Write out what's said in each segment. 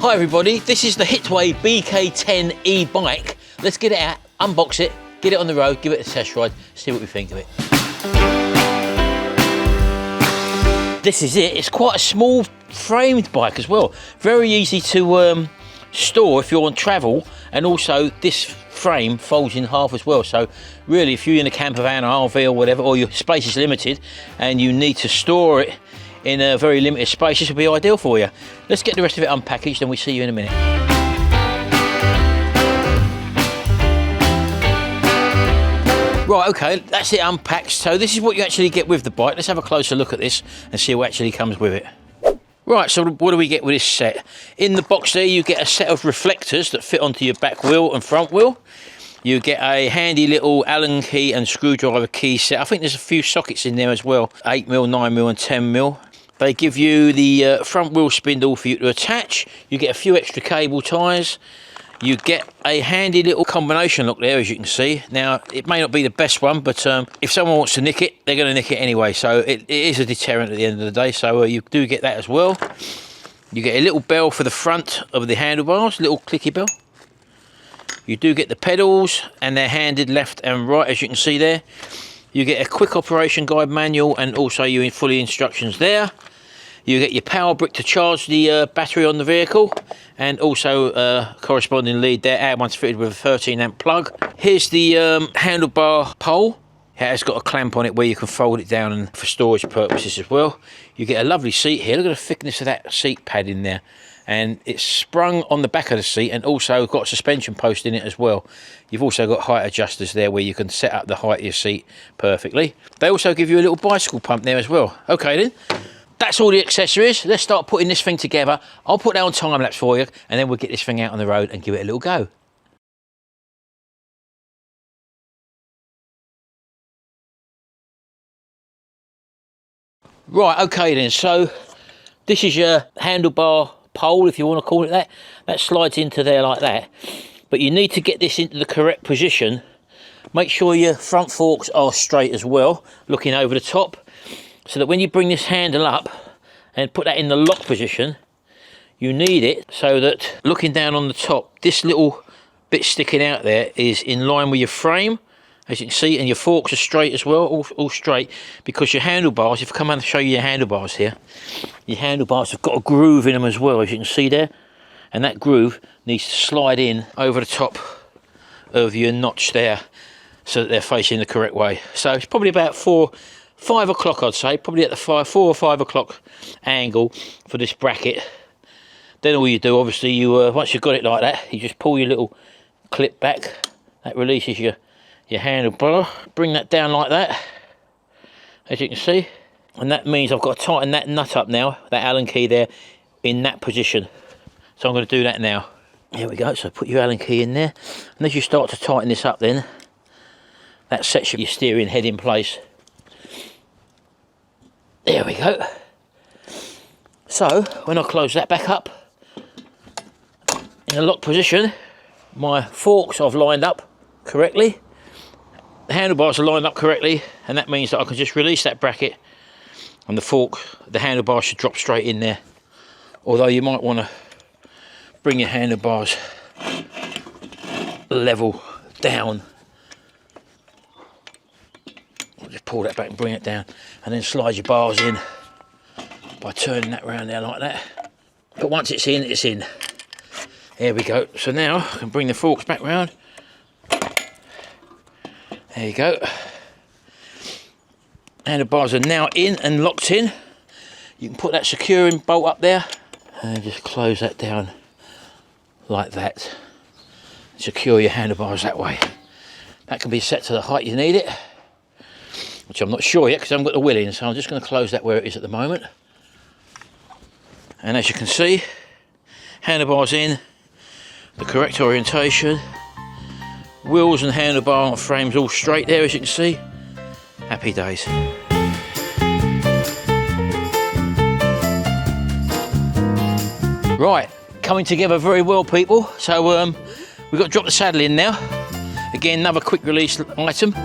Hi everybody, this is the Hitway BK10 e-bike. Let's get it out, unbox it, get it on the road, give it a test ride, see what we think of it. This is it. It's quite a small framed bike as well. Very easy to store if you're on travel, and also this frame folds in half as well. So really, if you're in a camper van or RV or whatever, or your space is limited and you need to store it in a very limited space, this will be ideal for you. Let's get the rest of it unpackaged and we'll see you in a minute. Right, okay, that's it unpacked. So this is what you actually get with the bike. Let's have a closer look at this and see what actually comes with it. Right, so what do we get with this set? In the box there, you get a set of reflectors that fit onto your back wheel and front wheel. You get a handy little Allen key and screwdriver key set. I think there's a few sockets in there as well, 8mm, 9mm and 10mm. They give you the front wheel spindle for you to attach. You get a few extra cable ties. You get a handy little combination lock there, as you can see. Now, it may not be the best one, but if someone wants to nick it, they're going to nick it anyway. So it is a deterrent at the end of the day. So you do get that as well. You get a little bell for the front of the handlebars, little clicky bell. You do get the pedals, and they're handed left and right, as you can see there. You get a quick operation guide manual, and also your fully instructions there. You get your power brick to charge the battery on the vehicle, and also a corresponding lead there. Our one's fitted with a 13 amp plug. Here's the handlebar pole. It has got a clamp on it where you can fold it down and for storage purposes as well. You get a lovely seat here. Look at the thickness of that seat pad in there. And it's sprung on the back of the seat, and also got a suspension post in it as well. You've also got height adjusters there where you can set up the height of your seat perfectly. They also give you a little bicycle pump there as well. Okay then. That's all the accessories. Let's start putting this thing together. I'll put that on time lapse for you, and then we'll get this thing out on the road and give it a little go. Right, okay then, so this is your handlebar pole, if you want to call it that. That slides into there like that. But you need to get this into the correct position. Make sure your front forks are straight as well, looking over the top, so that when you bring this handle up and put that in the lock position, you need it so that looking down on the top, this little bit sticking out there is in line with your frame, as you can see, and your forks are straight as well, all straight, because your handlebars, if I come on and show you your handlebars here, your handlebars have got a groove in them as well, as you can see there, and that groove needs to slide in over the top of your notch there so that they're facing the correct way. So it's probably about 5 o'clock, I'd say, probably at the 4 or 5 o'clock angle for this bracket. Then all you do, obviously, you once you've got it like that, you just pull your little clip back. That releases your handlebar. Bring that down like that, as you can see. And that means I've got to tighten that nut up now, that Allen key there, in that position. So I'm going to do that now. Here we go, so put your Allen key in there. And as you start to tighten this up then, that sets your steering head in place. There we go. So when I close that back up in a lock position, my forks I've lined up correctly, the handlebars are lined up correctly, and that means that I can just release that bracket and the handlebars should drop straight in there. Although you might want to bring your handlebars level down. Just pull that back and bring it down, and then slide your bars in by turning that round there like that. But once it's in, it's in. There we go. So now I can bring the forks back round. There you go. Handlebars are now in and locked in. You can put that securing bolt up there and just close that down like that. Secure your handlebars that way. That can be set to the height you need it, which I'm not sure yet because I haven't got the wheel in, so I'm just going to close that where it is at the moment. And as you can see, handlebars in, the correct orientation, wheels and handlebar frames all straight there, as you can see. Happy days. Right, coming together very well, people. So we've got to drop the saddle in now. Again, another quick release item.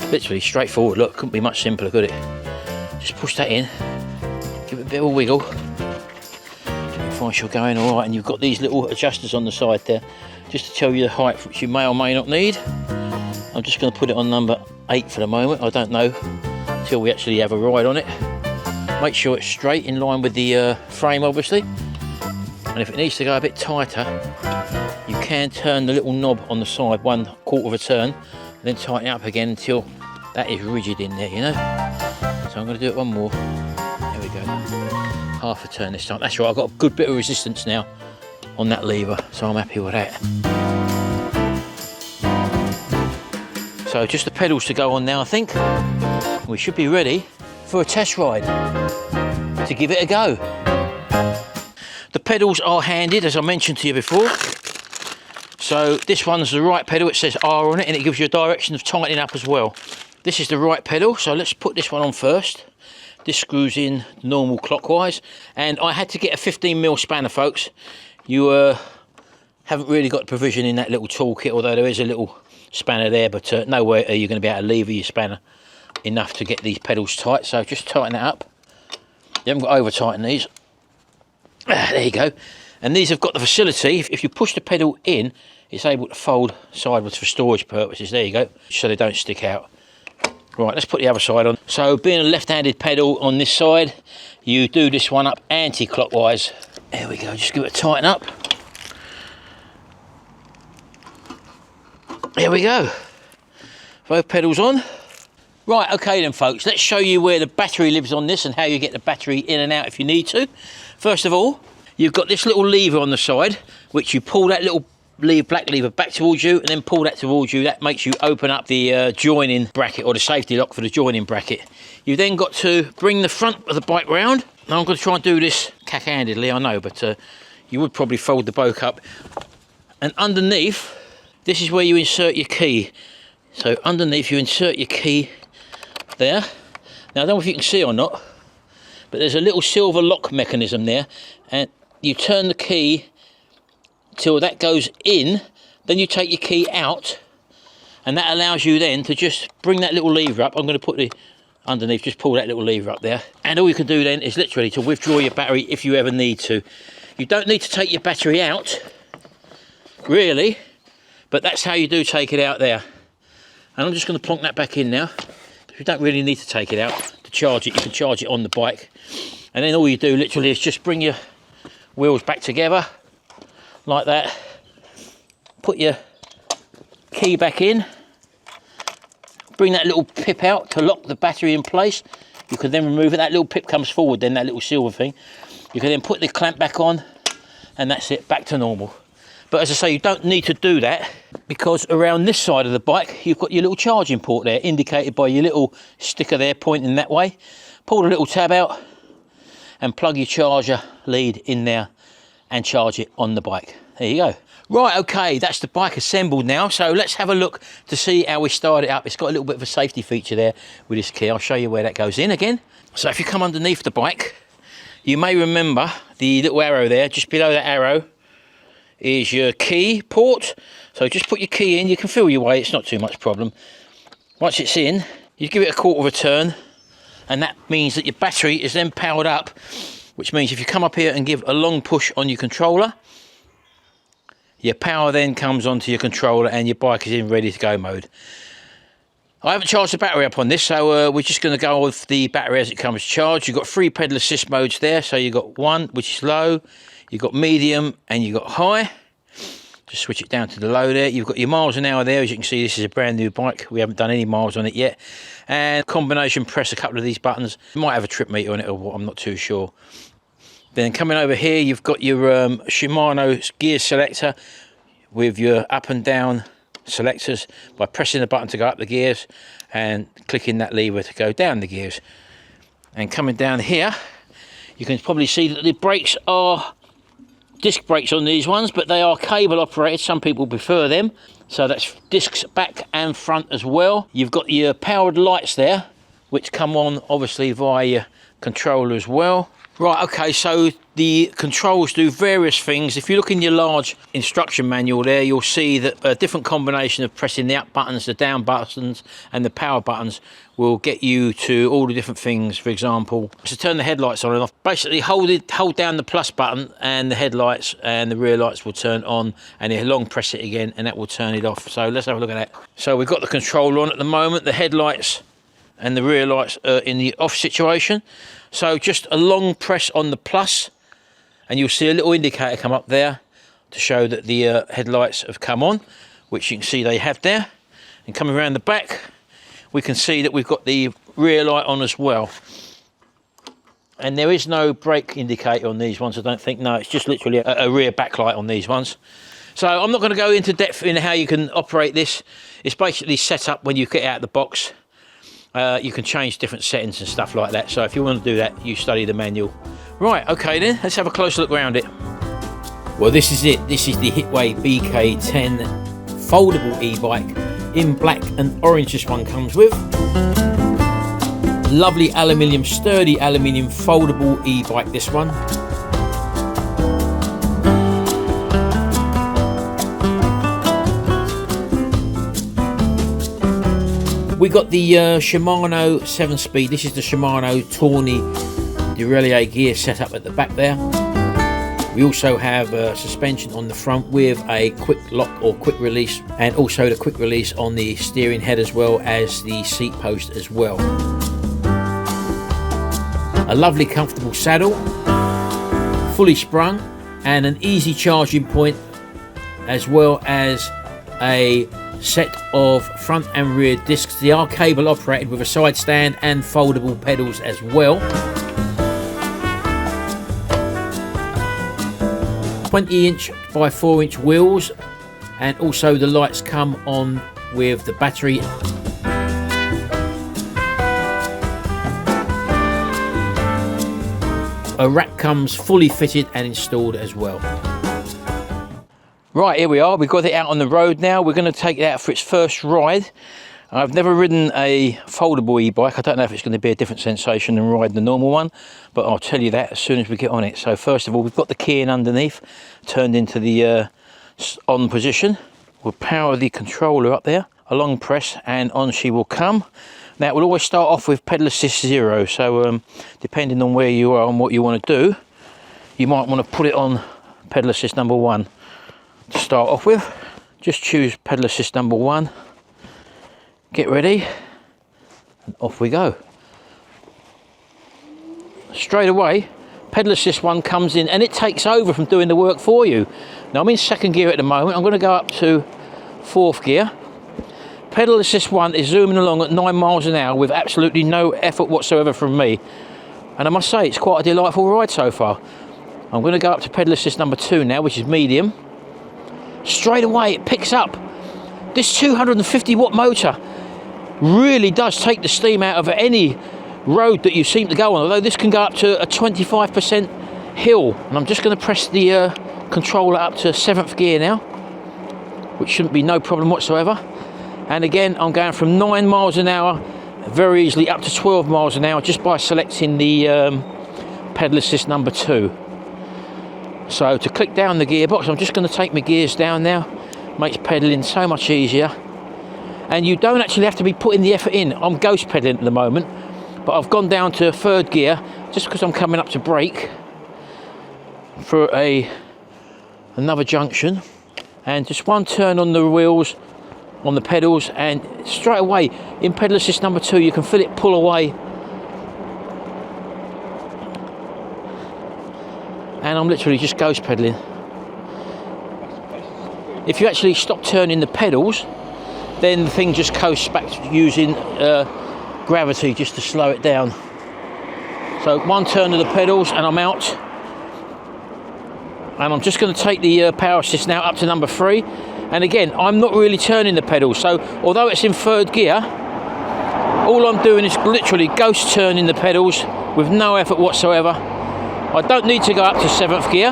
Literally straightforward, look, couldn't be much simpler, could it? Just push that in, give it a bit of a wiggle, Once you're going all right, and you've got these little adjusters on the side there, just to tell you the height, which you may or may not need. I'm just going to put it on number 8 for the moment. I don't know until we actually have a ride on it. Make sure it's straight, in line with the frame, obviously. And if it needs to go a bit tighter, you can turn the little knob on the side 1/4 of a turn, and then tighten it up again until that is rigid in there, you know. So I'm going to do it one more. There we go. Half a turn this time. That's right, I've got a good bit of resistance now on that lever, so I'm happy with that. So just the pedals to go on now, I think. We should be ready for a test ride to give it a go. The pedals are handed, as I mentioned to you before. So this one's the right pedal, it says R on it, and it gives you a direction of tightening up as well. This is the right pedal, so let's put this one on first. This screws in normal clockwise, and I had to get a 15mm spanner, folks. You haven't really got the provision in that little toolkit, although there is a little spanner there, but nowhere are you going to be able to lever your spanner enough to get these pedals tight. So just tighten it up. You haven't got to over tighten these. There you go. And these have got the facility, if you push the pedal in, it's able to fold sideways for storage purposes. There you go, so they don't stick out. Right, let's put the other side on. So being a left-handed pedal on this side, you do this one up anti-clockwise. There we go, just give it a tighten up. There we go. Both pedals on. Right, okay then folks, let's show you where the battery lives on this and how you get the battery in and out if you need to. First of all, you've got this little lever on the side, which you pull that little black lever back towards you and then pull that towards you. That makes you open up the joining bracket, or the safety lock for the joining bracket. You've then got to bring the front of the bike round. Now I'm going to try and do this cack-handedly, I know, but you would probably fold the bike up. And underneath, this is where you insert your key. So underneath you insert your key there. Now I don't know if you can see or not, but there's a little silver lock mechanism there, and you turn the key till that goes in, then you take your key out, and that allows you then to just bring that little lever up. I'm going to put the underneath, just pull that little lever up there, and all you can do then is literally to withdraw your battery if you ever need to. You don't need to take your battery out, really, but that's how you do take it out there. And I'm just going to plonk that back in now. You don't really need to take it out to charge it. You can charge it on the bike, and then all you do literally is just bring your wheels back together like that, put your key back in, bring that little pip out to lock the battery in place. You can then remove it. That little pip comes forward, then that little silver thing. You can then put the clamp back on, and that's it, back to normal. But as I say, you don't need to do that, because around this side of the bike you've got your little charging port there, indicated by your little sticker there pointing that way. Pull the little tab out and plug your charger lead in there and charge it on the bike. There you go. Right, okay, that's the bike assembled now, so let's have a look to see how we start it up. It's got a little bit of a safety feature there with this key. I'll show you where that goes in again. So if you come underneath the bike, you may remember the little arrow there. Just below that arrow is your key port. So just put your key in. You can feel your way, it's not too much problem. Once it's in, you give it a 1/4 of a turn, and that means that your battery is then powered up, which means if you come up here and give a long push on your controller, your power then comes onto your controller and your bike is in ready to go mode. I haven't charged the battery up on this, so we're just going to go with the battery as it comes charged. You've got 3 pedal assist modes there. So you've got one, which is low, you've got medium, and you've got high. Just switch it down to the low there. You've got your miles an hour there. As you can see, this is a brand new bike. We haven't done any miles on it yet. And combination, press a couple of these buttons. You might have a trip meter on it or what, I'm not too sure. Then coming over here, you've got your Shimano gear selector with your up and down selectors by pressing the button to go up the gears and clicking that lever to go down the gears. And coming down here, you can probably see that the brakes are disc brakes on these ones, but they are cable operated. Some people prefer them. So that's discs back and front as well. You've got your powered lights there, which come on obviously via your controller as well. Right, okay, so the controls do various things. If you look in your large instruction manual there, you'll see that a different combination of pressing the up buttons, the down buttons and the power buttons will get you to all the different things. For example, to turn the headlights on and off, basically hold down the plus button and the headlights and the rear lights will turn on, and then long press it again and that will turn it off. So let's have a look at that. So we've got the control on at the moment, the headlights and the rear lights are in the off situation. So just a long press on the plus and you'll see a little indicator come up there to show that the headlights have come on, which you can see they have there. And coming around the back, we can see that we've got the rear light on as well. And there is no brake indicator on these ones, I don't think. No, it's just literally a rear backlight on these ones. So I'm not going to go into depth in how you can operate this. It's basically set up when you get out of the box. You can change different settings and stuff like that. So if you want to do that, you study the manual. Right, okay then, let's have a closer look around it. Well, this is it. This is the Hitway BK10 foldable e-bike in black and orange. This one comes with lovely aluminium, sturdy aluminium foldable e-bike. This one. We got the Shimano 7-speed. This is the Shimano Tawny derailleur gear set up at the back there. We also have suspension on the front with a quick lock or quick release, and also the quick release on the steering head as well as the seat post as well. A lovely comfortable saddle, fully sprung, and an easy charging point, as well as a set of front and rear discs. They are cable operated with a side stand and foldable pedals as well. 20-inch by 4-inch wheels, and also the lights come on with the battery. A rack comes fully fitted and installed as well. Right, here we are. We've got it out on the road now. We're going to take it out for its first ride. I've never ridden a foldable e-bike. I don't know if it's going to be a different sensation than riding the normal one, but I'll tell you that as soon as we get on it. So first of all, we've got the key in underneath, turned into the on position. We'll power the controller up there, a long press, and on she will come. Now, we'll always start off with pedal assist 0, so depending on where you are and what you want to do, you might want to put it on pedal assist number 1 to start off with. Just choose pedal assist number 1, get ready, and off we go. Straight away, pedal assist 1 comes in and it takes over from doing the work for you. Now I'm in 2nd gear at the moment. I'm going to go up to 4th gear. Pedal assist 1 is zooming along at 9 miles an hour with absolutely no effort whatsoever from me, and I must say it's quite a delightful ride so far. I'm going to go up to pedal assist number 2 now, which is medium. Straight away it picks up. This 250 watt motor really does take the steam out of any road that you seem to go on, although this can go up to a 25% hill. And I'm just going to press the controller up to 7th gear now, which shouldn't be no problem whatsoever. And again, I'm going from 9 miles an hour very easily up to 12 miles an hour just by selecting the pedal assist number 2. So to click down the gearbox, I'm just going to take my gears down now. Makes pedaling so much easier. And you don't actually have to be putting the effort in. I'm ghost pedaling at the moment, but I've gone down to 3rd gear just because I'm coming up to brake for another junction. And just one turn on the wheels, on the pedals, and straight away in pedal assist number 2 you can feel it pull away. And I'm literally just ghost pedaling. If you actually stop turning the pedals, then the thing just coasts back to using gravity just to slow it down. So one turn of the pedals and I'm out. And I'm just going to take the power assist now up to number 3. And again, I'm not really turning the pedals. So although it's in 3rd gear, all I'm doing is literally ghost turning the pedals with no effort whatsoever. I don't need to go up to 7th gear,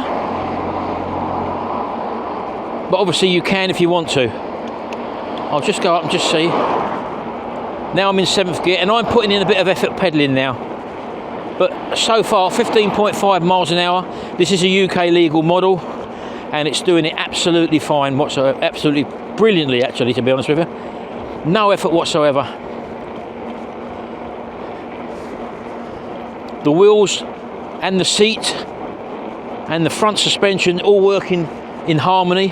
but obviously you can if you want to. I'll just go up and just see. Now I'm in 7th gear and I'm putting in a bit of effort pedaling now. But so far, 15.5 miles an hour. This is a UK legal model, and it's doing it absolutely fine whatsoever, absolutely brilliantly actually, to be honest with you. No effort whatsoever. The wheels and the seat and the front suspension all working in harmony.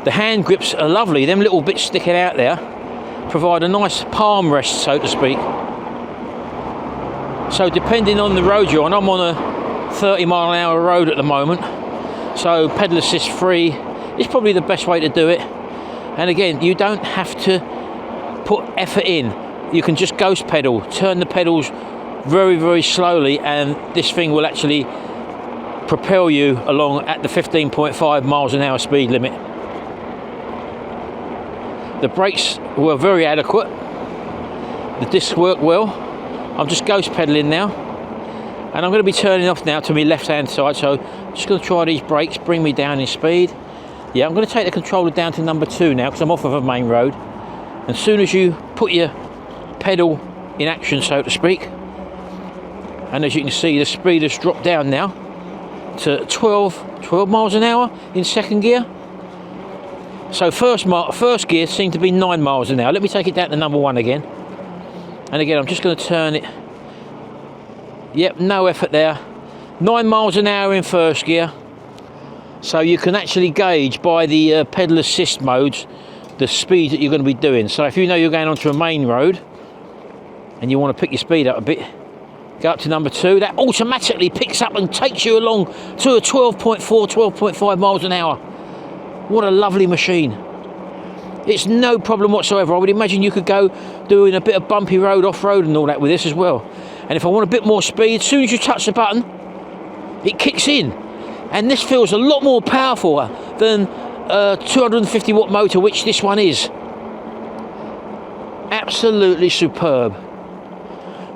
The hand grips are lovely, them little bits sticking out there provide a nice palm rest, so to speak. So depending on the road you're on, I'm on a 30-mile-an-hour road at the moment, so pedal assist free is probably the best way to do it. And again, you don't have to put effort in. You can just ghost pedal, turn the pedals very, very slowly, and this thing will actually propel you along at the 15.5 miles an hour speed limit. The brakes were very adequate. The discs work well. I'm just ghost pedaling now, and I'm going to be turning off now to my left hand side, so I'm just going to try these brakes, bring me down in speed. Yeah, I'm going to take the controller down to number 2 now, because I'm off of a main road. And as soon as you put your pedal in action, so to speak, and as you can see, the speed has dropped down now to 12 miles an hour in second gear. So first gear seemed to be 9 miles an hour. Let me take it down to number 1 again. And again, I'm just going to turn it. Yep, no effort there. 9 miles an hour in first gear. So you can actually gauge by the pedal assist modes the speed that you're going to be doing. So if you know you're going onto a main road and you want to pick your speed up a bit, go up to number 2. That automatically picks up and takes you along to a 12.5 miles an hour. What a lovely machine. It's no problem whatsoever. I would imagine you could go doing a bit of bumpy road, off-road and all that with this as well. And if I want a bit more speed, as soon as you touch the button, it kicks in. And this feels a lot more powerful than a 250 watt motor, which this one is. Absolutely superb.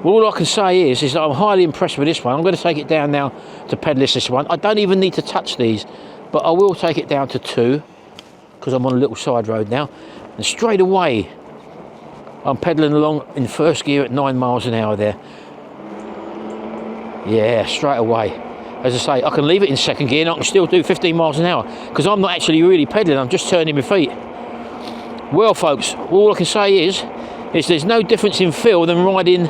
Well, all I can say is that I'm highly impressed with this one. I'm going to take it down now to pedalist this one. I don't even need to touch these, but I will take it down to 2 because I'm on a little side road now. And straight away, I'm pedaling along in first gear at 9 miles an hour there. Yeah, straight away. As I say, I can leave it in second gear and I can still do 15 miles an hour because I'm not actually really pedaling, I'm just turning my feet. Well, folks, all I can say is there's no difference in feel than riding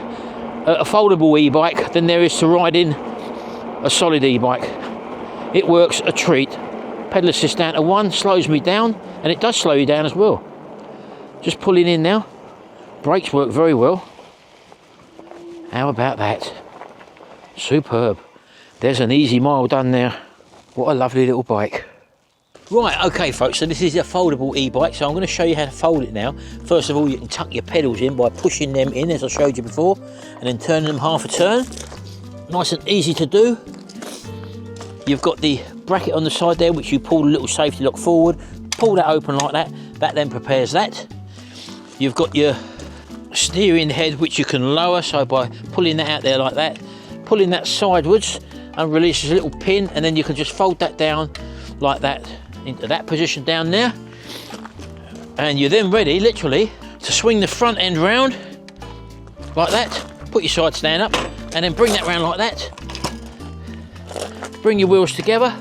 a foldable e-bike than there is to riding a solid e-bike. It works a treat. Pedal assist down to 1 slows me down, and it does slow you down as well. Just pulling in now. Brakes work very well. How about that? Superb. There's an easy mile done there. What a lovely little bike. Right, okay folks, so this is a foldable e-bike, so I'm going to show you how to fold it now. First of all, you can tuck your pedals in by pushing them in, as I showed you before, and then turning them half a turn. Nice and easy to do. You've got the bracket on the side there, which you pull the little safety lock forward, pull that open like that, that then prepares that. You've got your steering head, which you can lower, so by pulling that out there like that, pulling that sidewards and releases a little pin, and then you can just fold that down like that into that position down there, and you're then ready literally to swing the front end round like that, put your side stand up and then bring that round like that, bring your wheels together,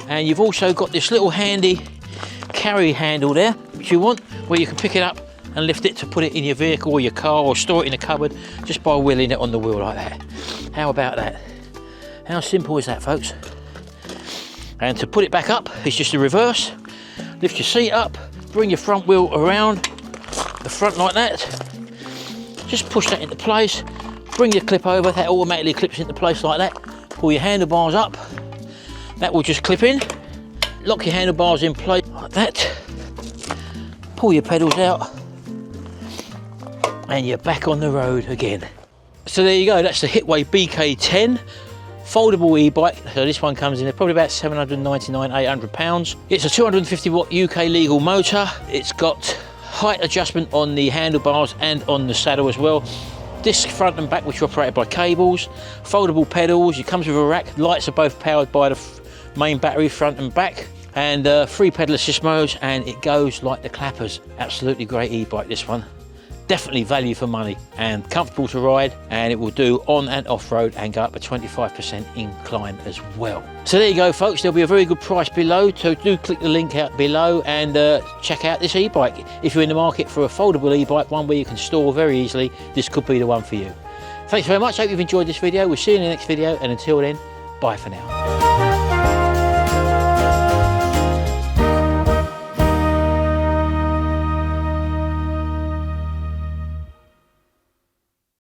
and you've also got this little handy carry handle there which you want, where you can pick it up and lift it to put it in your vehicle or your car, or store it in a cupboard just by wheeling it on the wheel like that. How about that? How simple is that, folks? And to put it back up, it's just a reverse. Lift your seat up, bring your front wheel around the front like that. Just push that into place, bring your clip over, that automatically clips into place like that. Pull your handlebars up, that will just clip in. Lock your handlebars in place like that. Pull your pedals out, and you're back on the road again. So there you go, that's the Hitway BK10. Foldable e-bike, so this one comes in at probably about 799, 800 pounds. It's a 250 watt UK legal motor. It's got height adjustment on the handlebars and on the saddle as well. Disc front and back, which are operated by cables. Foldable pedals, it comes with a rack. Lights are both powered by the main battery front and back. And 3 pedal assist modes, and it goes like the clappers. Absolutely great e-bike, this one. definitely value for money and comfortable to ride, and it will do on and off road and go up a 25% incline as well. So there you go, folks. There'll be a very good price below, so do click the link out below and check out this e-bike. If you're in the market for a foldable e-bike, one where you can store very easily, this could be the one for you. Thanks very much. Hope you've enjoyed this video. We'll see you in the next video, and until then, bye for now.